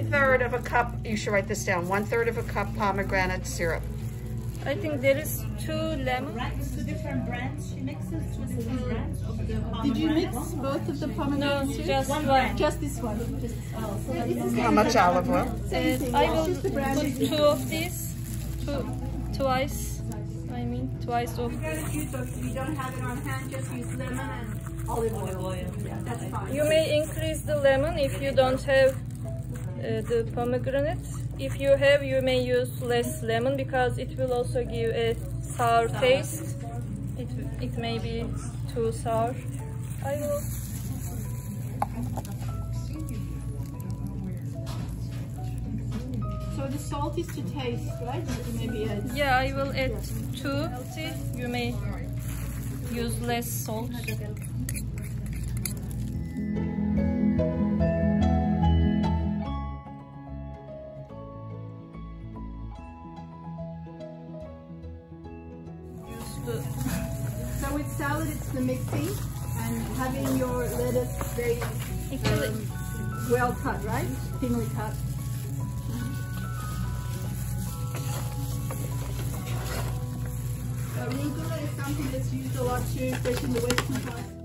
1/3 of a cup, you should write this down, 1/3 of a cup pomegranate syrup. I think there is 2 lemons. Two different brands. She mixes two different brands of the pomegranate. Did you mix both of the pomegranate No, syrup? just one. Just this one. How much olive oil? I will put 2 of these. Twice. I mean, twice of. If you don't have it on hand, just use lemon and olive oil. Yeah, that's fine. You may increase the lemon if you don't have the pomegranate. If you have, you may use less lemon because it will also give a sour taste. It may be too sour. I will. So the salt is to taste, right? Maybe Yeah, I will add 2. You may use less salt. So with salad, it's the mixing and having your lettuce very well cut, right? Thinly cut. Arugula is something that's used a lot too, especially in the western part.